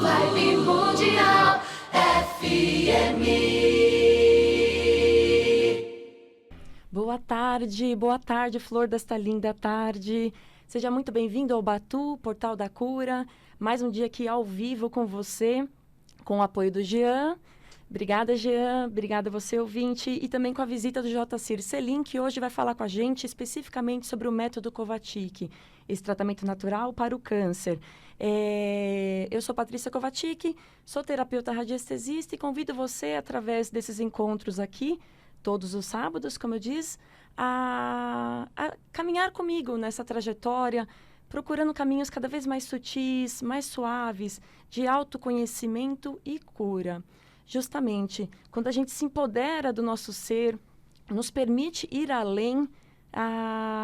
Vibe Mundial FM. Boa tarde, flor desta linda tarde. Seja muito bem-vindo ao Batu, Portal da Cura. Mais um dia aqui ao vivo com você, com o apoio do Jean. Obrigada, Jean. Obrigada a você, ouvinte. E também com a visita do Jacir Selim, que hoje vai falar com a gente especificamente sobre o método Kovačić, esse tratamento natural para o câncer. Eu sou Patrícia Kovačić, sou terapeuta radiestesista e convido você, através desses encontros aqui, todos os sábados, como eu disse, a caminhar comigo nessa trajetória, procurando caminhos cada vez mais sutis, mais suaves, de autoconhecimento e cura. Justamente, quando a gente se empodera do nosso ser, nos permite ir além,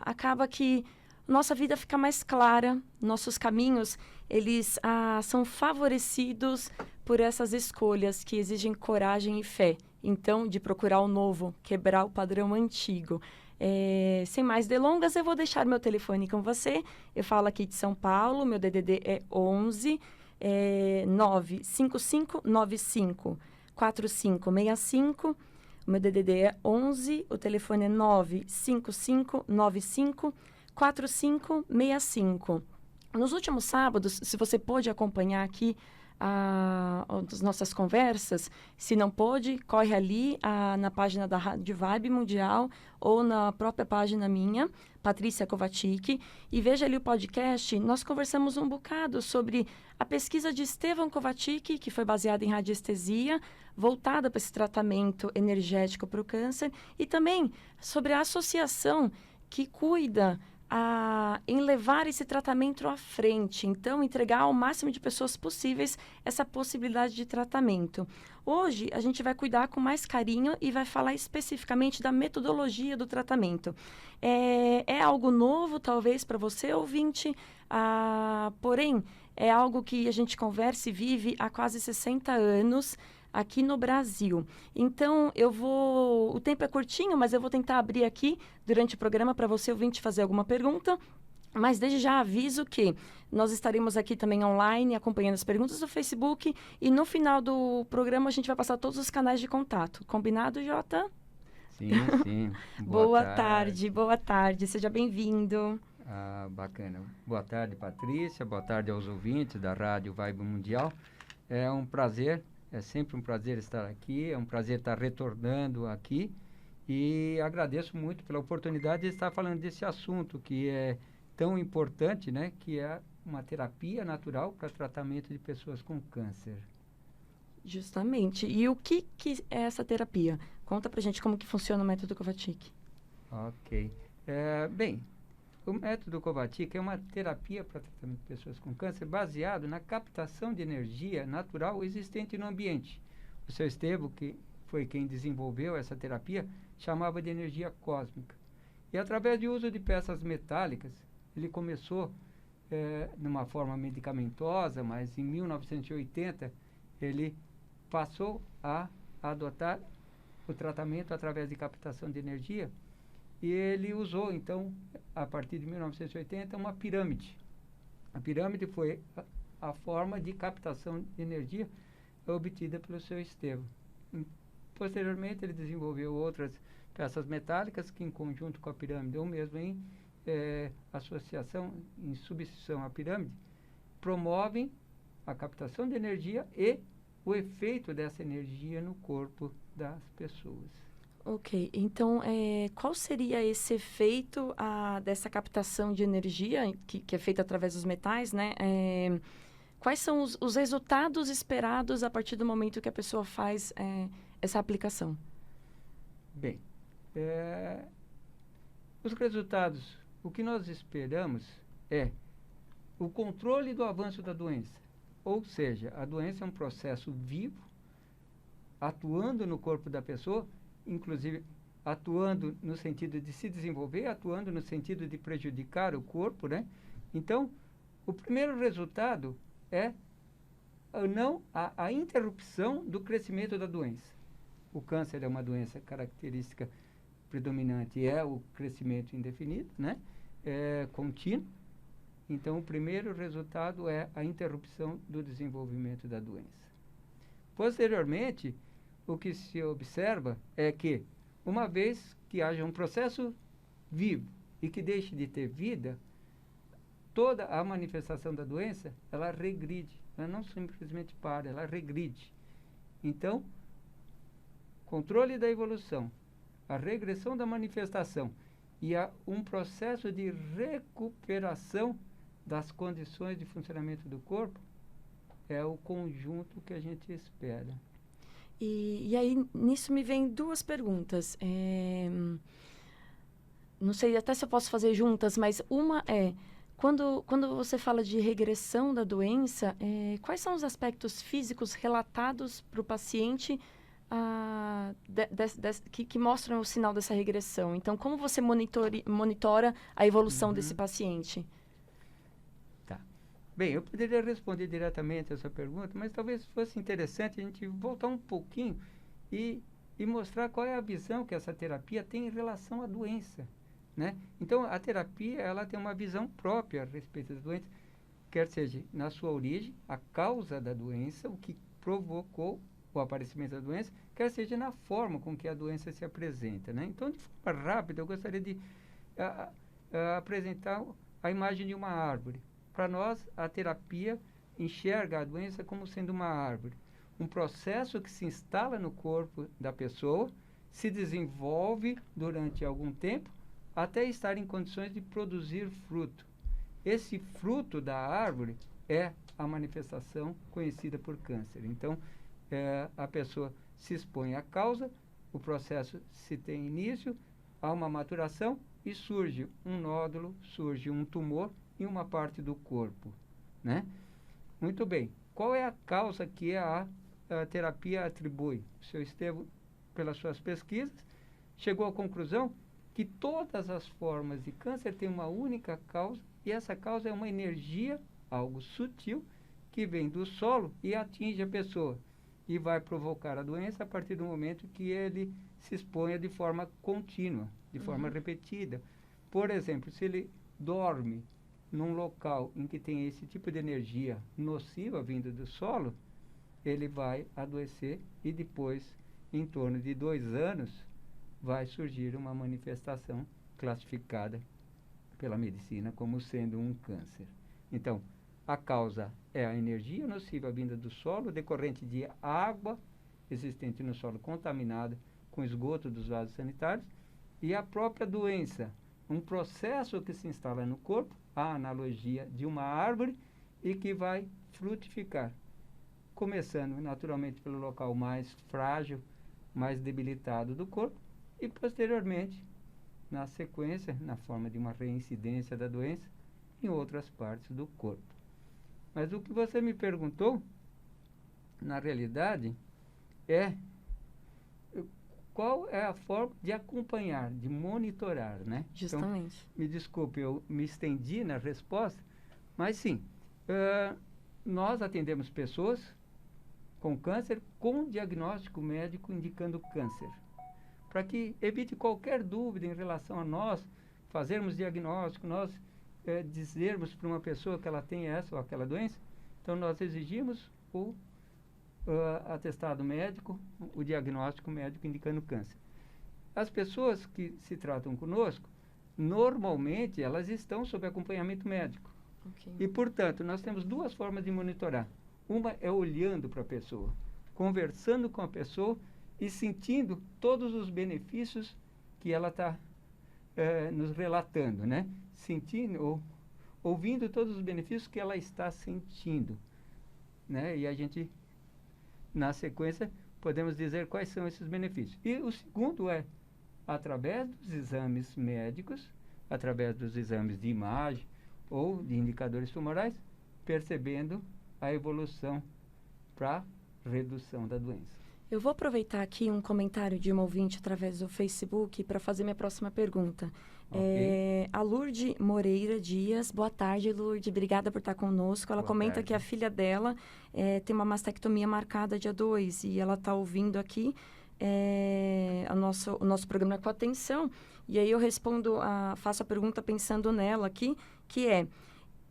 acaba que nossa vida fica mais clara, nossos caminhos, eles são favorecidos por essas escolhas que exigem coragem e fé. Então, de procurar o novo, quebrar o padrão antigo. Sem mais delongas, eu vou deixar meu telefone com você. Eu falo aqui de São Paulo, meu DDD é 11 95595 4565. O meu DDD é 11, o telefone é 95595 4565. Nos últimos sábados, se você pôde acompanhar aqui as nossas conversas, se não pôde, corre ali na página da Rádio Vibe Mundial ou na própria página minha, Patrícia Kovačić, e veja ali o podcast. Nós conversamos um bocado sobre a pesquisa de Estevan Kovačić, que foi baseada em radiestesia, voltada para esse tratamento energético para o câncer, e também sobre a associação que cuida em levar esse tratamento à frente. Então, entregar ao máximo de pessoas possíveis essa possibilidade de tratamento. Hoje, a gente vai cuidar com mais carinho e vai falar especificamente da metodologia do tratamento. É algo novo, talvez, para você, ouvinte, porém, é algo que a gente conversa e vive há quase 60 anos, aqui no Brasil. Então, o tempo é curtinho, mas eu vou tentar abrir aqui durante o programa para você, ouvinte, fazer alguma pergunta. Mas desde já aviso que nós estaremos aqui também online, acompanhando as perguntas do Facebook, e no final do programa a gente vai passar todos os canais de contato. Combinado, Jota? Sim, sim. Boa tarde. Seja bem-vindo. Bacana. Boa tarde, Patrícia. Boa tarde aos ouvintes da Rádio Vibe Mundial. É um prazer. É sempre um prazer estar aqui, é um prazer estar retornando aqui e agradeço muito pela oportunidade de estar falando desse assunto que é tão importante, né? Que é uma terapia natural para tratamento de pessoas com câncer. Justamente. E o que é essa terapia? Conta pra gente como que funciona o método Kovačić. Ok. Bem, o método Kovačić é uma terapia para tratamento de pessoas com câncer baseado na captação de energia natural existente no ambiente. O seu Estevam, que foi quem desenvolveu essa terapia, chamava de energia cósmica. E através do uso de peças metálicas, ele começou numa forma medicamentosa, mas em 1980 ele passou a adotar o tratamento através de captação de energia. E ele usou, então, a partir de 1980, uma pirâmide. A pirâmide foi a forma de captação de energia obtida pelo seu Estevam. Posteriormente, ele desenvolveu outras peças metálicas que, em conjunto com a pirâmide, ou mesmo em associação, em substituição à pirâmide, promovem a captação de energia e o efeito dessa energia no corpo das pessoas. Ok, então qual seria esse efeito dessa captação de energia que é feita através dos metais, né? Quais são os resultados esperados a partir do momento que a pessoa faz essa aplicação? Bem, os resultados, o que nós esperamos é o controle do avanço da doença. Ou seja, a doença é um processo vivo, atuando no corpo da pessoa, inclusive atuando no sentido de se desenvolver, atuando no sentido de prejudicar o corpo, né? Então, o primeiro resultado é a interrupção do crescimento da doença. O câncer é uma doença característica predominante, é o crescimento indefinido, né? Contínuo. Então, o primeiro resultado é a interrupção do desenvolvimento da doença. Posteriormente, o que se observa é que, uma vez que haja um processo vivo e que deixe de ter vida, toda a manifestação da doença, ela regride. Ela não simplesmente para, ela regride. Então, controle da evolução, a regressão da manifestação e um processo de recuperação das condições de funcionamento do corpo é o conjunto que a gente espera. E aí, nisso me vem duas perguntas. Não sei até se eu posso fazer juntas, mas uma é, quando você fala de regressão da doença, quais são os aspectos físicos relatados para o paciente que mostram o sinal dessa regressão? Então, como você monitora a evolução desse paciente? Tá. Bem, eu poderia responder diretamente essa pergunta, mas talvez fosse interessante a gente voltar um pouquinho e mostrar qual é a visão que essa terapia tem em relação à doença, né? Então, a terapia, ela tem uma visão própria a respeito da doença, quer seja na sua origem, a causa da doença, o que provocou o aparecimento da doença, quer seja na forma com que a doença se apresenta, né? Então, de forma rápida, eu gostaria de apresentar a imagem de uma árvore. Para nós, a terapia enxerga a doença como sendo uma árvore. Um processo que se instala no corpo da pessoa, se desenvolve durante algum tempo, até estar em condições de produzir fruto. Esse fruto da árvore é a manifestação conhecida por câncer. Então, a pessoa se expõe à causa, o processo se tem início, há uma maturação e surge um nódulo, surge um tumor em uma parte do corpo, né? Muito bem. Qual é a causa que a terapia atribui? O senhor Estevão, pelas suas pesquisas, chegou à conclusão que todas as formas de câncer têm uma única causa, e essa causa é uma energia, algo sutil, que vem do solo e atinge a pessoa, e vai provocar a doença a partir do momento que ele se exponha de forma contínua, de forma repetida. Por exemplo, se ele dorme num local em que tem esse tipo de energia nociva vindo do solo, ele vai adoecer e depois, em torno de 2 anos, vai surgir uma manifestação classificada pela medicina como sendo um câncer. Então, a causa é a energia nociva vinda do solo, decorrente de água existente no solo contaminada com esgoto dos vasos sanitários, e a própria doença, um processo que se instala no corpo, a analogia de uma árvore, e que vai frutificar, começando naturalmente pelo local mais frágil, mais debilitado do corpo, e posteriormente, na sequência, na forma de uma reincidência da doença, em outras partes do corpo. Mas o que você me perguntou, na realidade, é qual é a forma de acompanhar, de monitorar, né? Justamente. Então, me desculpe, eu me estendi na resposta, mas sim, nós atendemos pessoas com câncer com diagnóstico médico indicando câncer. Para que evite qualquer dúvida em relação a nós fazermos diagnóstico, nós dizermos para uma pessoa que ela tem essa ou aquela doença, então nós exigimos o atestado médico, o diagnóstico médico indicando câncer. As pessoas que se tratam conosco, normalmente elas estão sob acompanhamento médico. Okay. E, portanto, nós temos 2 formas de monitorar. Uma é olhando para a pessoa, conversando com a pessoa e sentindo todos os benefícios que ela está nos relatando, né? Sentindo ou ouvindo todos os benefícios que ela está sentindo, né? E a gente, na sequência, podemos dizer quais são esses benefícios. E o segundo é, através dos exames médicos, através dos exames de imagem ou de indicadores tumorais, percebendo a evolução para redução da doença. Eu vou aproveitar aqui um comentário de uma ouvinte através do Facebook para fazer minha próxima pergunta. Okay. A Lourdes Moreira Dias. Boa tarde, Lourdes. Obrigada por estar conosco. Ela comenta que a filha dela tem uma mastectomia marcada dia 2 e ela está ouvindo aqui o nosso programa com atenção. E aí eu respondo, faço a pergunta pensando nela aqui, que é: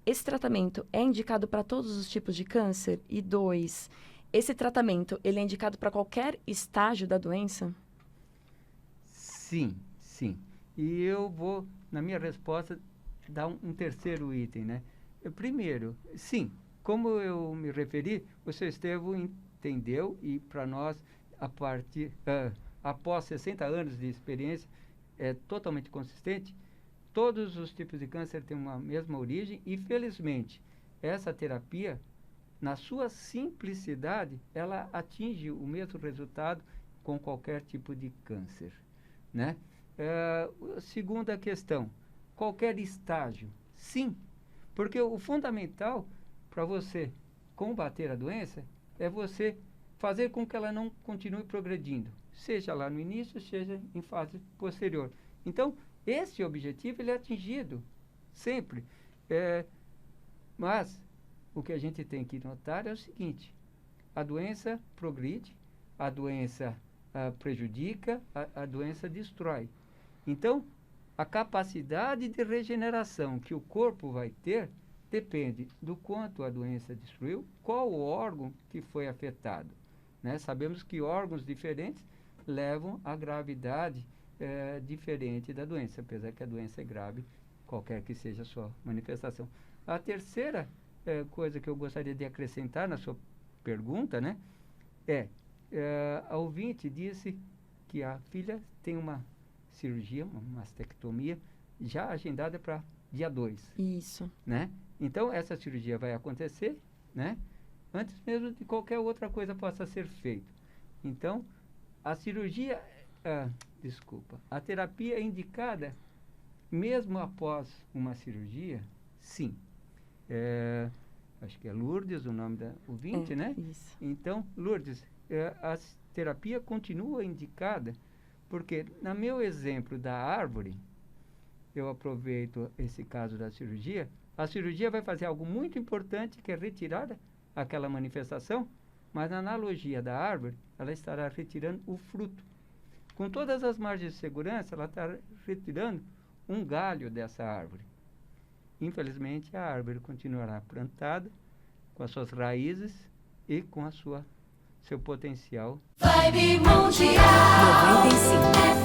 esse tratamento é indicado para todos os tipos de câncer? E 2, esse tratamento, ele é indicado para qualquer estágio da doença? Sim, sim. E eu vou, na minha resposta, dar um terceiro item, né? Primeiro, sim, como eu me referi, o seu Estevão entendeu e para nós, após 60 anos de experiência, é totalmente consistente. Todos os tipos de câncer têm uma mesma origem e, felizmente, essa terapia, na sua simplicidade, ela atinge o mesmo resultado com qualquer tipo de câncer, né? Segunda questão, qualquer estágio, sim, porque o fundamental para você combater a doença é você fazer com que ela não continue progredindo, seja lá no início, seja em fase posterior. Então, esse objetivo ele é atingido sempre. Mas o que a gente tem que notar é o seguinte: a doença progride, a doença prejudica, a doença destrói. Então, a capacidade de regeneração que o corpo vai ter depende do quanto a doença destruiu, qual o órgão que foi afetado, né? Sabemos que órgãos diferentes levam a gravidade diferente da doença, apesar que a doença é grave, qualquer que seja a sua manifestação. A terceira coisa que eu gostaria de acrescentar na sua pergunta, né, a ouvinte disse que a filha tem uma cirurgia, uma mastectomia, já agendada para dia 2. Isso. Né? Então, essa cirurgia vai acontecer, né, antes mesmo de qualquer outra coisa possa ser feita. Então, a cirurgia, a terapia é indicada mesmo após uma cirurgia? Sim. Acho que é Lourdes o nome da ouvinte, né? Isso. Então, Lourdes, a terapia continua indicada porque, no meu exemplo da árvore, eu aproveito esse caso da cirurgia, a cirurgia vai fazer algo muito importante, que é retirar aquela manifestação, mas na analogia da árvore, ela estará retirando o fruto. Com todas as margens de segurança, ela está retirando um galho dessa árvore. Infelizmente, a árvore continuará plantada, com as suas raízes e com seu potencial. Vibe Mundial 95.